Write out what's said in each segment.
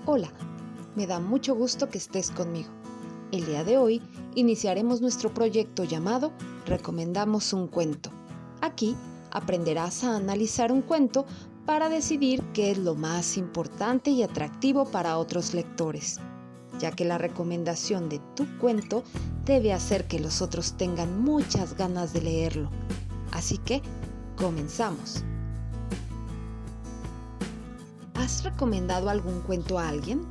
Hola, me da mucho gusto que estés conmigo. El día de hoy iniciaremos nuestro proyecto llamado Recomendamos un cuento. Aquí aprenderás a analizar un cuento para decidir qué es lo más importante y atractivo para otros lectores, ya que la recomendación de tu cuento debe hacer que los otros tengan muchas ganas de leerlo. Así que, comenzamos. ¿Has recomendado algún cuento a alguien?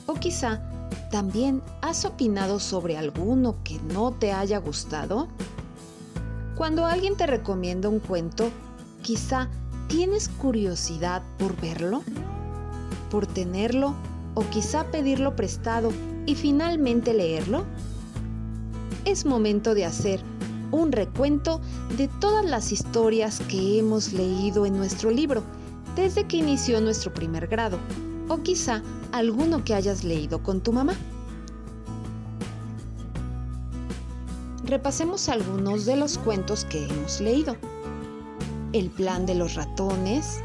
O quizá también has opinado sobre alguno que no te haya gustado. Cuando alguien te recomienda un cuento, quizá tienes curiosidad por verlo, por tenerlo o quizá pedirlo prestado y finalmente leerlo. Es momento de hacer un recuento de todas las historias que hemos leído en nuestro libro desde que inició nuestro primer grado, o quizá alguno que hayas leído con tu mamá. Repasemos algunos de los cuentos que hemos leído. El plan de los ratones,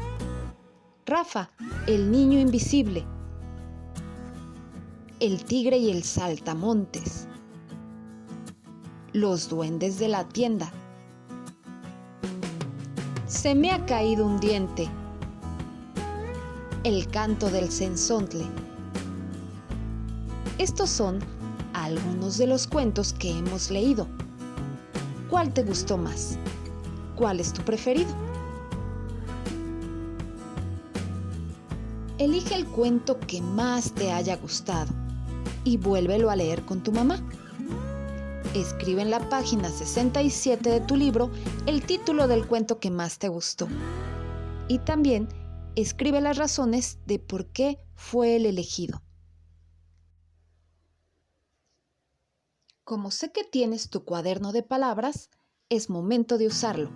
Rafa, el niño invisible, El tigre y el saltamontes, Los duendes de la tienda, Se me ha caído un diente, El canto del cenzontle. Estos son algunos de los cuentos que hemos leído. ¿Cuál te gustó más? ¿Cuál es tu preferido? Elige el cuento que más te haya gustado y vuélvelo a leer con tu mamá. Escribe en la página 67 de tu libro el título del cuento que más te gustó. Y también escribe las razones de por qué fue el elegido. Como sé que tienes tu cuaderno de palabras, es momento de usarlo.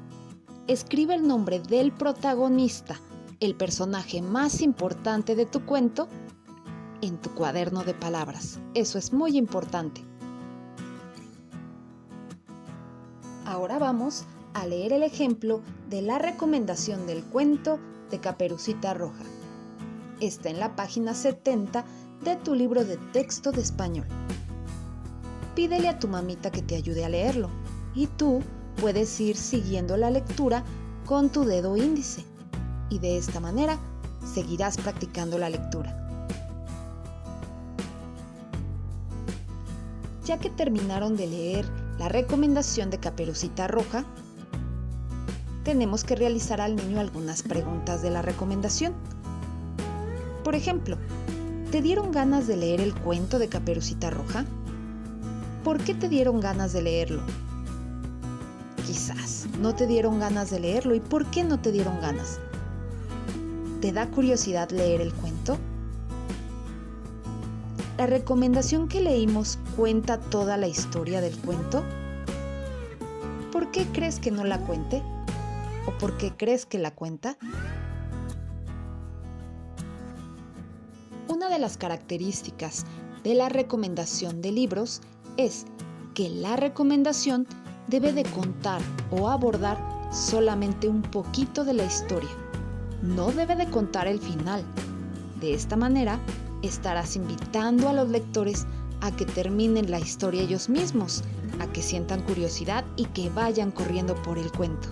Escribe el nombre del protagonista, el personaje más importante de tu cuento, en tu cuaderno de palabras. Eso es muy importante. Ahora vamos a leer el ejemplo de la recomendación del cuento de Caperucita Roja. Está en la página 70 de tu libro de texto de español. Pídele a tu mamita que te ayude a leerlo y tú puedes ir siguiendo la lectura con tu dedo índice y de esta manera seguirás practicando la lectura. Ya que terminaron de leer la recomendación de Caperucita Roja, tenemos que realizar al niño algunas preguntas de la recomendación. Por ejemplo, ¿te dieron ganas de leer el cuento de Caperucita Roja? ¿Por qué te dieron ganas de leerlo? Quizás no te dieron ganas de leerlo. ¿Y por qué no te dieron ganas? ¿Te da curiosidad leer el cuento? ¿La recomendación que leímos cuenta toda la historia del cuento? ¿Por qué crees que no la cuente? ¿O por qué crees que la cuenta? Una de las características de la recomendación de libros es que la recomendación debe de contar o abordar solamente un poquito de la historia. No debe de contar el final. De esta manera, estarás invitando a los lectores a que terminen la historia ellos mismos, a que sientan curiosidad y que vayan corriendo por el cuento.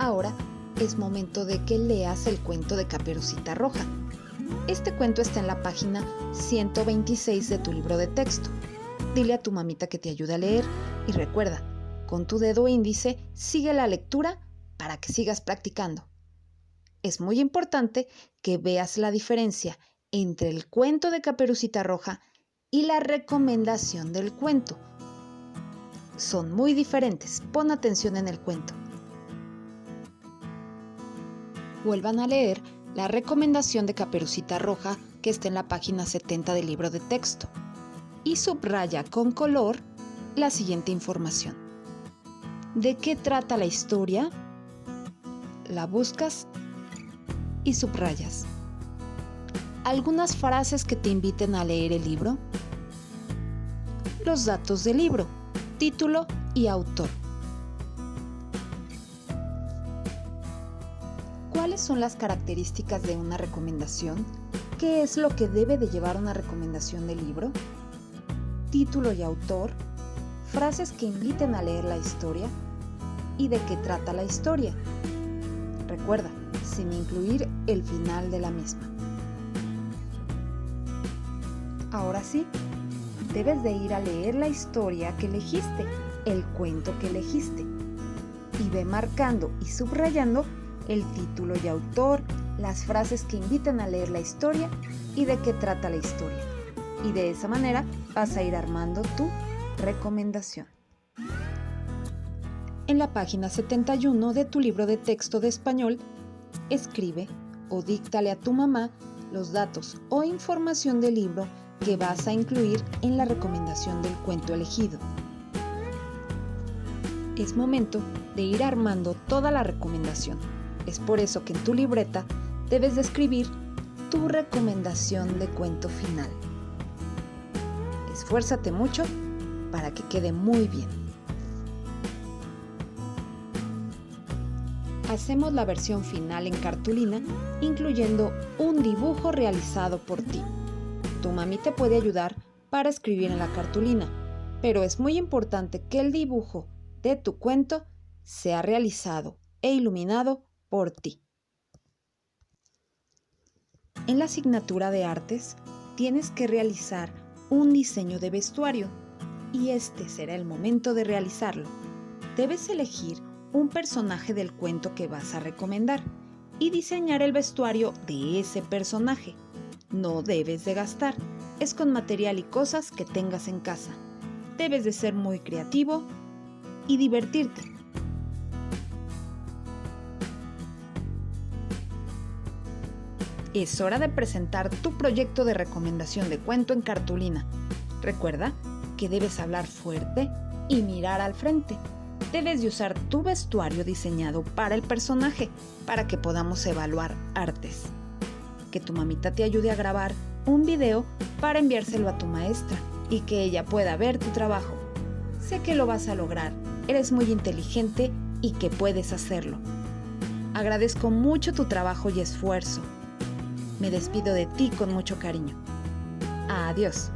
Ahora es momento de que leas el cuento de Caperucita Roja. Este cuento está en la página 126 de tu libro de texto. Dile a tu mamita que te ayude a leer y recuerda, con tu dedo índice, sigue la lectura para que sigas practicando. Es muy importante que veas la diferencia entre el cuento de Caperucita Roja y la recomendación del cuento. Son muy diferentes. Pon atención en el cuento. Vuelvan a leer la recomendación de Caperucita Roja que está en la página 70 del libro de texto y subraya con color la siguiente información. ¿De qué trata la historia? La buscas y subrayas. ¿Algunas frases que te inviten a leer el libro? Los datos del libro, título y autor. ¿Cuáles son las características de una recomendación? ¿Qué es lo que debe de llevar una recomendación de libro? Título y autor, frases que inviten a leer la historia y de qué trata la historia. Recuerda, sin incluir el final de la misma. Ahora sí, debes de ir a leer la historia que elegiste, el cuento que elegiste, y ve marcando y subrayando el título y autor, las frases que inviten a leer la historia y de qué trata la historia. Y de esa manera vas a ir armando tu recomendación. En la página 71 de tu libro de texto de español, escribe o díctale a tu mamá los datos o información del libro que vas a incluir en la recomendación del cuento elegido. Es momento de ir armando toda la recomendación. Es por eso que en tu libreta debes de escribir tu recomendación de cuento final. Esfuérzate mucho para que quede muy bien. Hacemos la versión final en cartulina, incluyendo un dibujo realizado por ti. Tu mami te puede ayudar para escribir en la cartulina, pero es muy importante que el dibujo de tu cuento sea realizado e iluminado por ti. En la asignatura de artes tienes que realizar un diseño de vestuario y este será el momento de realizarlo. Debes elegir un personaje del cuento que vas a recomendar y diseñar el vestuario de ese personaje. No debes de gastar, es con material y cosas que tengas en casa. Debes de ser muy creativo y divertirte. Es hora de presentar tu proyecto de recomendación de cuento en cartulina. Recuerda que debes hablar fuerte y mirar al frente. Debes de usar tu vestuario diseñado para el personaje para que podamos evaluar artes. Que tu mamita te ayude a grabar un video para enviárselo a tu maestra y que ella pueda ver tu trabajo. Sé que lo vas a lograr, eres muy inteligente y que puedes hacerlo. Agradezco mucho tu trabajo y esfuerzo. Me despido de ti con mucho cariño. Adiós.